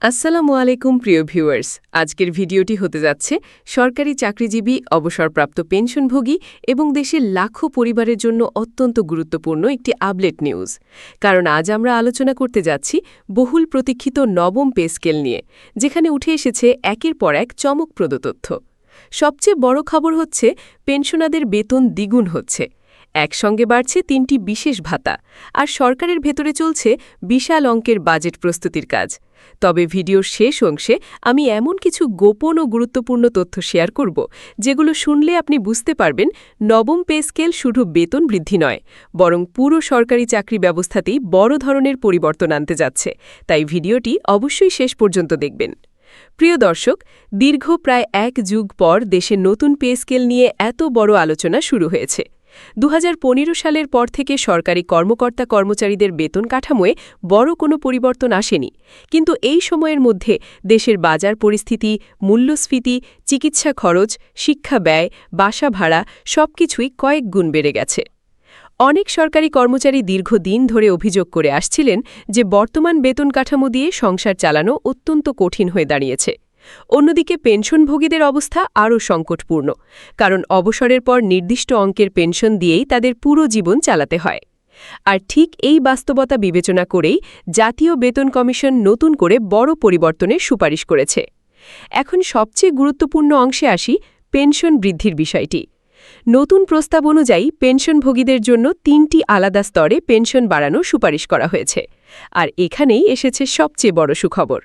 আসসালামু আলাইকুম প্রিয় ভিউয়ার্স, আজকের ভিডিওটি হতে যাচ্ছে সরকারি চাকরিজীবী, অবসরপ্রাপ্ত পেনশনভোগী এবং দেশের লাখো পরিবারের জন্য অত্যন্ত গুরুত্বপূর্ণ একটি আপডেট নিউজ। কারণ আজ আমরা আলোচনা করতে যাচ্ছি বহুল প্রতীক্ষিত নবম পে স্কেল নিয়ে, যেখানে উঠে এসেছে একের পর এক চমকপ্রদ তথ্য। সবচেয়ে বড় খবর হচ্ছে পেনশনারদের বেতন দ্বিগুণ হচ্ছে, একসঙ্গে বাড়ছে ৩টি বিশেষ ভাতা, আর সরকারের ভেতরে চলছে বিশাল অঙ্কের বাজেট প্রস্তুতির কাজ। তবে ভিডিওর শেষ অংশে আমি এমন কিছু গোপন ও গুরুত্বপূর্ণ তথ্য শেয়ার করব, যেগুলো শুনলে আপনি বুঝতে পারবেন নবম পে স্কেল শুধু বেতন বৃদ্ধি নয়, বরং পুরো সরকারি চাকরি ব্যবস্থাতেই বড় ধরনের পরিবর্তন আনতে যাচ্ছে। তাই ভিডিওটি অবশ্যই শেষ পর্যন্ত দেখবেন। প্রিয় দর্শক, দীর্ঘ প্রায় ১ যুগ পর দেশে নতুন পে স্কেল নিয়ে এত বড় আলোচনা শুরু হয়েছে। ২০১৫ সালের পর থেকে সরকারি কর্মকর্তা-কর্মচারীদের বেতন কাঠামোয় বড় কোনো পরিবর্তন আসেনি, কিন্তু এই সময়ের মধ্যে দেশের বাজার পরিস্থিতি, মূল্যস্ফীতি, চিকিৎসা খরচ, শিক্ষা ব্যয়, বাসা ভাড়া সবকিছুই কয়েক গুণ বেড়ে গেছে। অনেক সরকারি কর্মচারী দীর্ঘদিন ধরে অভিযোগ করে আসছিলেন যে বর্তমান বেতন কাঠামো দিয়ে সংসার চালানো অত্যন্ত কঠিন হয়ে দাঁড়িয়েছে। অন্যদিকে পেনশনভোগীদের অবস্থা আরও সংকটপূর্ণ, কারণ অবসরের পর নির্দিষ্ট অঙ্কের পেনশন দিয়েই তাদের পুরো জীবন চালাতে হয়। আর ঠিক এই বাস্তবতা বিবেচনা করেই জাতীয় বেতন কমিশন নতুন করে বড় পরিবর্তনের সুপারিশ করেছে। এখন সবচেয়ে গুরুত্বপূর্ণ অংশে আসি, পেনশন বৃদ্ধির বিষয়টি। নতুন প্রস্তাব অনুযায়ী পেনশনভোগীদের জন্য ৩টি আলাদা স্তরে পেনশন বাড়ানোর সুপারিশ করা হয়েছে। আর এখানেই এসেছে সবচেয়ে বড় সুখবর।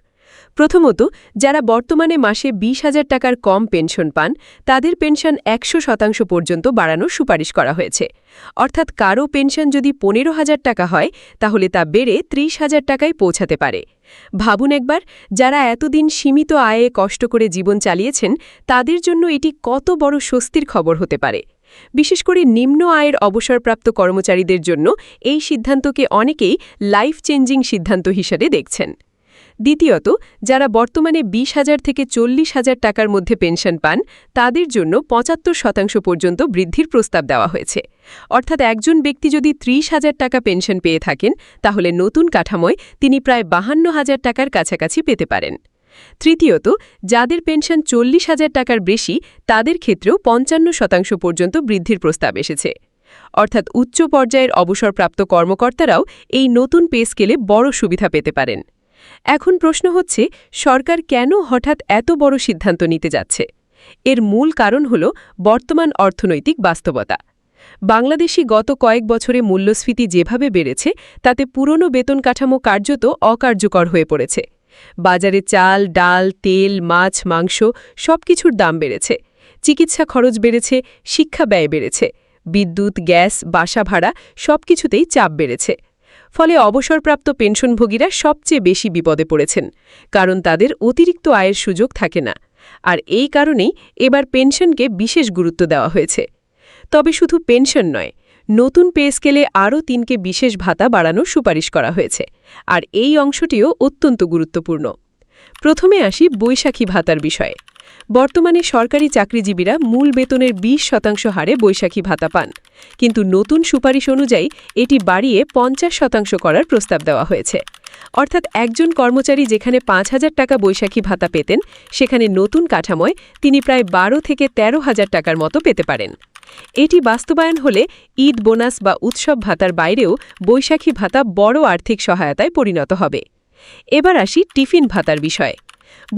প্রথমত, যারা বর্তমানে মাসে ২০,০০০ টাকার কম পেনশন পান, তাদের পেনশন ১০০% পর্যন্ত বাড়ানোর সুপারিশ করা হয়েছে। অর্থাৎ কারও পেনশন যদি ১৫,০০০ টাকা হয়, তাহলে তা বেড়ে ৩০,০০০ টাকায় পৌঁছাতে পারে। ভাবুন একবার, যারা এতদিন সীমিত আয়ে কষ্ট করে জীবন চালিয়েছেন, তাদের জন্য এটি কত বড় স্বস্তির খবর হতে পারে। বিশেষ করে নিম্ন আয়ের অবসরপ্রাপ্ত কর্মচারীদের জন্য এই সিদ্ধান্তকে অনেকেই লাইফ চেঞ্জিং সিদ্ধান্ত হিসেবে দেখছেন। দ্বিতীয়ত, যারা বর্তমানে ২০,০০০ থেকে ৪০,০০০ টাকার মধ্যে পেনশন পান, তাদের জন্য ৭৫% পর্যন্ত বৃদ্ধির প্রস্তাব দেওয়া হয়েছে। অর্থাৎ একজন ব্যক্তি যদি ৩০,০০০ টাকা পেনশন পেয়ে থাকেন, তাহলে নতুন কাঠামোয় তিনি প্রায় ৫২,০০০ টাকার কাছাকাছি পেতে পারেন। তৃতীয়ত, যাদের পেনশন ৪০,০০০ টাকার বেশি, তাদের ক্ষেত্রেও ৫৫% পর্যন্ত বৃদ্ধির প্রস্তাব এসেছে। অর্থাৎ উচ্চ পর্যায়ের অবসরপ্রাপ্ত কর্মকর্তারাও এই নতুন পে স্কেলে বড় সুবিধা পেতে পারেন। এখন প্রশ্ন হচ্ছে, সরকার কেন হঠাৎ এত বড় সিদ্ধান্ত নিতে যাচ্ছে? এর মূল কারণ হল বর্তমান অর্থনৈতিক বাস্তবতা। বাংলাদেশে গত কয়েক বছরে মূল্যস্ফীতি যেভাবে বেড়েছে, তাতে পুরনো বেতন কাঠামো কার্যত অকার্যকর হয়ে পড়েছে। বাজারে চাল, ডাল, তেল, মাছ, মাংস সবকিছুর দাম বেড়েছে, চিকিৎসা খরচ বেড়েছে, শিক্ষা ব্যয় বেড়েছে, বিদ্যুৎ, গ্যাস, বাসা ভাড়া সবকিছুতেই চাপ বেড়েছে। ফলে অবসরপ্রাপ্ত পেনশনভোগীরা সবচেয়ে বেশি বিপদে পড়েছেন, কারণ তাদের অতিরিক্ত আয়ের সুযোগ থাকে না। আর এই কারণেই এবার পেনশনকে বিশেষ গুরুত্ব দেওয়া হয়েছে। তবে শুধু পেনশন নয়, নতুন পে স্কেলে আরও ৩কে বিশেষ ভাতা বাড়ানোর সুপারিশ করা হয়েছে, আর এই অংশটিও অত্যন্ত গুরুত্বপূর্ণ। প্রথমে আসি বৈশাখী ভাতার বিষয়ে। বর্তমানে সরকারি চাকরিজীবীরা মূল বেতনের ২০% হারে বৈশাখী ভাতা পান, কিন্তু নতুন সুপারিশ অনুযায়ী এটি বাড়িয়ে ৫০% করার প্রস্তাব দেওয়া হয়েছে। অর্থাৎ একজন কর্মচারী যেখানে ৫,০০০ টাকা বৈশাখী ভাতা পেতেন, সেখানে নতুন কাঠামোয় তিনি প্রায় ১২ থেকে ১৩,০০০ টাকার মতো পেতে পারেন। এটি বাস্তবায়ন হলে ঈদ বোনাস বা উৎসব ভাতার বাইরেও বৈশাখী ভাতা বড় আর্থিক সহায়তায় পরিণত হবে। এবার আসি টিফিন ভাতার বিষয়ে।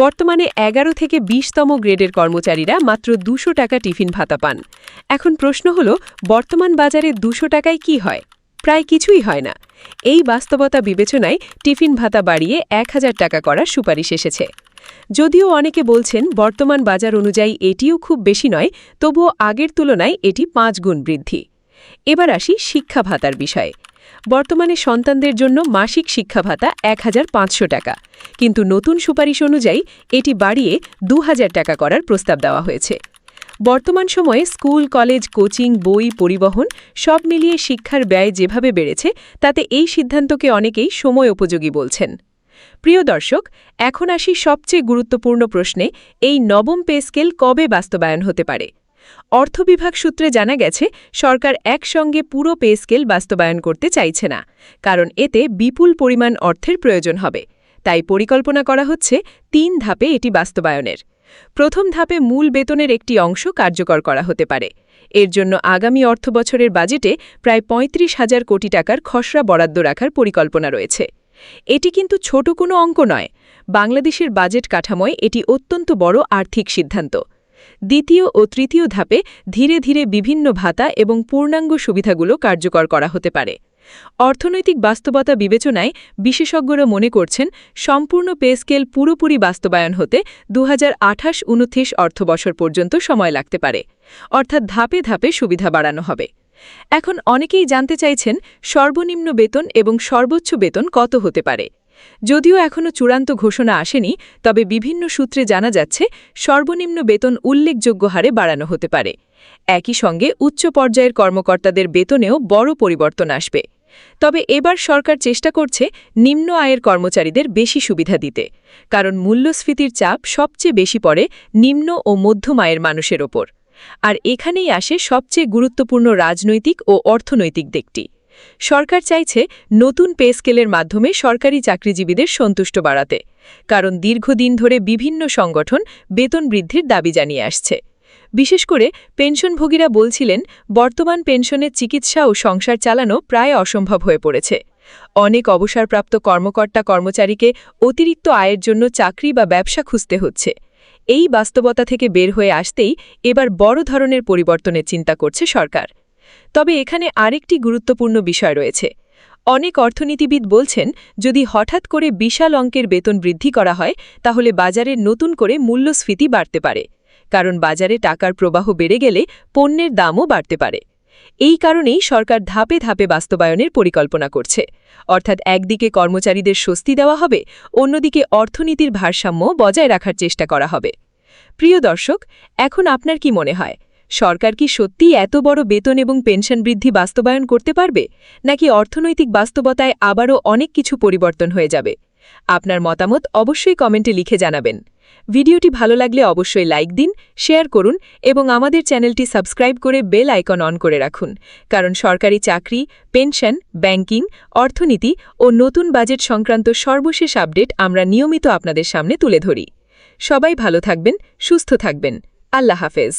বর্তমানে ১১ থেকে ২০তম গ্রেডের কর্মচারীরা মাত্র ২০০ টাকা টিফিন ভাতা পান। এখন প্রশ্ন হল, বর্তমান বাজারে ২০০ টাকায় কি হয়? প্রায় কিছুই হয় না। এই বাস্তবতা বিবেচনায় টিফিন ভাতা বাড়িয়ে ১,০০০ টাকা করার সুপারিশ এসেছে। যদিও অনেকে বলছেন বর্তমান বাজার অনুযায়ী এটিও খুব বেশি নয়, তবুও আগের তুলনায় এটি ৫ গুণ বৃদ্ধি। এবার আসি শিক্ষা ভাতার বিষয়ে। বর্তমানে সন্তানদের জন্য মাসিক শিক্ষা ভাতা ১,৫০০ টাকা, কিন্তু নতুন সুপারিশ অনুযায়ী এটি বাড়িয়ে ২,০০০ টাকা করার প্রস্তাব দেওয়া হয়েছে। বর্তমান সময়ে স্কুল, কলেজ, কোচিং, বই, পরিবহন সব মিলিয়ে শিক্ষার ব্যয় যেভাবে বেড়েছে, তাতে এই সিদ্ধান্তকে অনেকেই সময় উপযোগী বলছেন। প্রিয় দর্শক, এখন আসি সবচেয়ে গুরুত্বপূর্ণ প্রশ্নে, এই নবম পে স্কেল কবে বাস্তবায়ন হতে পারে? অর্থ বিভাগ সূত্রে জানা গেছে, সরকার একসঙ্গে পুরো পে স্কেল বাস্তবায়ন করতে চাইছে না, কারণ এতে বিপুল পরিমাণ অর্থের প্রয়োজন হবে। তাই পরিকল্পনা করা হচ্ছে ৩ ধাপে এটি বাস্তবায়নের। প্রথম ধাপে মূল বেতনের একটি অংশ কার্যকর করা হতে পারে। এর জন্য আগামী অর্থবছরের বাজেটে প্রায় ৩৫,০০০ কোটি টাকার খসড়া বরাদ্দ রাখার পরিকল্পনা রয়েছে। এটি কিন্তু ছোট কোনো অঙ্ক নয়। বাংলাদেশের বাজেট কাঠামোয় এটি অত্যন্ত বড় আর্থিক সিদ্ধান্ত। দ্বিতীয় ও তৃতীয় ধাপে ধীরে ধীরে বিভিন্ন ভাতা এবং পূর্ণাঙ্গ সুবিধাগুলো কার্যকর করা হতে পারে। অর্থনৈতিক বাস্তবতা বিবেচনায় বিশেষজ্ঞরা মনে করছেন সম্পূর্ণ পে স্কেল পুরোপুরি বাস্তবায়ন হতে 2028-29 অর্থবছর পর্যন্ত সময় লাগতে পারে, অর্থাৎ ধাপে ধাপে সুবিধা বাড়ানো হবে। এখন অনেকেই জানতে চাইছেন সর্বনিম্ন বেতন এবং সর্বোচ্চ বেতন কত হতে পারে। যদিও এখনও চূড়ান্ত ঘোষণা আসেনি, তবে বিভিন্ন সূত্রে জানা যাচ্ছে সর্বনিম্ন বেতন উল্লেখযোগ্য হারে বাড়ানো হতে পারে। একই সঙ্গে উচ্চ পর্যায়ের কর্মকর্তাদের বেতনেও বড় পরিবর্তন আসবে। তবে এবার সরকার চেষ্টা করছে নিম্ন আয়ের কর্মচারীদের বেশি সুবিধা দিতে, কারণ মূল্যস্ফীতির চাপ সবচেয়ে বেশি পড়ে নিম্ন ও মধ্যম আয়ের মানুষের ওপর। আর এখানেই আসে সবচেয়ে গুরুত্বপূর্ণ রাজনৈতিক ও অর্থনৈতিক দিকটি। সরকার চাইছে নতুন পে স্কেলের মাধ্যমে সরকারি চাকরিজীবীদের সন্তুষ্ট বাড়াতে, কারণ দীর্ঘদিন ধরে বিভিন্ন সংগঠন বেতন বৃদ্ধির দাবি জানিয়ে আসছে। বিশেষ করে পেনশনভোগীরা বলছিলেন বর্তমান পেনশনের চিকিৎসা ও সংসার চালানো প্রায় অসম্ভব হয়ে পড়েছে। অনেক অবসরপ্রাপ্ত কর্মচারীকে অতিরিক্ত আয়ের জন্য চাকরি বা ব্যবসা খুঁজতে হচ্ছে। এই বাস্তবতা থেকে বের হয়ে আসতেই এবার বড় ধরনের পরিবর্তনের চিন্তা করছে সরকার। তবে এখানে আরেকটি গুরুত্বপূর্ণ বিষয় রয়েছে। অনেক অর্থনীতিবিদ বলছেন যদি হঠাৎ করে বিশাল অঙ্কের বেতন বৃদ্ধি করা হয় তাহলে বাজারে নতুন করে মূল্যস্ফীতি বাড়তে পারে, কারণ বাজারে টাকার প্রবাহ বেড়ে গেলে পণ্যের দামও বাড়তে পারে। এই কারণেই সরকার ধাপে ধাপে বাস্তবায়নের পরিকল্পনা করছে, অর্থাৎ একদিকে কর্মচারীদের স্বস্তি দেওয়া হবে, অন্যদিকে অর্থনীতির ভারসাম্য বজায় রাখার চেষ্টা করা হবে। প্রিয় দর্শক, এখন আপনার কি মনে হয়, সরকার কি সত্যিই এত বড় বেতন এবং পেনশন বৃদ্ধি বাস্তবায়ন করতে পারবে, নাকি অর্থনৈতিক বাস্তবতায় আবারও অনেক কিছু পরিবর্তন হয়ে যাবে? আপনার মতামত অবশ্যই কমেন্টে লিখে জানাবেন। ভিডিওটি ভালো লাগলে অবশ্যই লাইক দিন, শেয়ার করুন এবং আমাদের চ্যানেলটি সাবস্ক্রাইব করে বেল আইকন অন করে রাখুন, কারণ সরকারি চাকরি, পেনশন, ব্যাংকিং, অর্থনীতি ও নতুন বাজেট সংক্রান্ত সর্বশেষ আপডেট আমরা নিয়মিত আপনাদের সামনে তুলে ধরি। সবাই ভালো থাকবেন, সুস্থ থাকবেন। আল্লাহ হাফেজ।